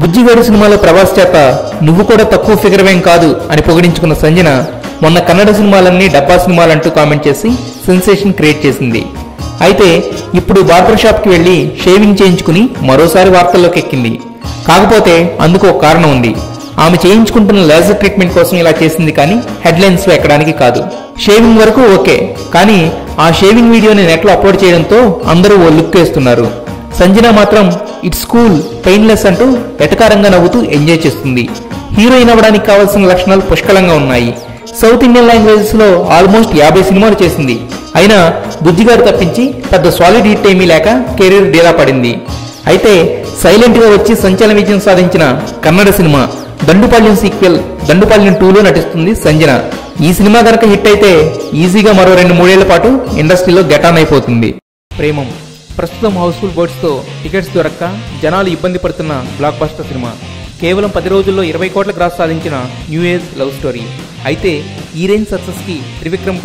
బుజ్జిగాడు సినిమాలో ప్రభాస్ చేత నువ్వు కూడా తక్కువ ఫిగర్వేం కాదు అని పొగిడించుకున్న సంజన మొన్న కన్నడ సినిమాలన్నీ డబ్బా సినిమాలంటూ కామెంట్ చేసి సెన్సేషన్ క్రియేట్ చేసింది. అయితే ఇప్పుడు బార్బర్ షాప్ కి వెళ్లి షేవింగ్ చేయించుకుని మరోసారి వార్తల్లోకి ఎక్కింది. కాకపోతే అందుకు ఒక కారణం ఉంది. ఆమె చేయించుకుంటున్న లేజర్ ట్రీట్మెంట్ కోసం ఇలా చేసింది కానీ హెడ్లైన్స్ లో ఎక్కడానికి కాదు. షేవింగ్ వరకు ఓకే, కానీ ఆ షేవింగ్ వీడియోని నెట్లో అప్లోడ్ చేయడంతో అందరూ ఓ లుక్ వేస్తున్నారు. సంజన మాత్రం ఇట్స్ కూల్, పెయిన్లెస్ అంటూ ఎటకారంగా నవ్వుతూ ఎంజాయ్ చేస్తుంది. హీరోయిన్ అవ్వడానికి కావాల్సిన లక్షణాలు పుష్కలంగా ఉన్నాయి. సౌత్ ఇండియన్ లాంగ్వేజెస్ లో ఆల్మోస్ట్ 50 సినిమాలు చేసింది. అయినా బుజ్జిగాడు తప్పించి పెద్ద సాలిడ్ హిట్ ఏమీ లేక కెరీర్ డీలా పడింది. అయితే సైలెంట్ గా వచ్చి సంచలన విజయం సాధించిన కన్నడ సినిమా దండుపాళ్యం సీక్వెల్ దండుపాళ్యం 2లో నటిస్తుంది సంజన. ఈ సినిమా గనక హిట్ అయితే ఈజీగా మరో 2-3 ఏళ్ల పాటు ఇండస్ట్రీలో గెటాన్ అయిపోతుంది. ప్రేమం ప్రస్తుతం హౌస్ఫుల్ బర్డ్స్ తో టికెట్స్ దొరక్క జనాలు ఇబ్బంది పడుతున్న బ్లాక్ బస్టర్ సినిమా. కేవలం 10 రోజుల్లో 20 కోట్ల గ్రాస్ సాధించిన న్యూ ఏజ్ లవ్ స్టోరీ. అయితే ఈ రేంజ్ సక్సెస్ కి త్రివిక్రమ్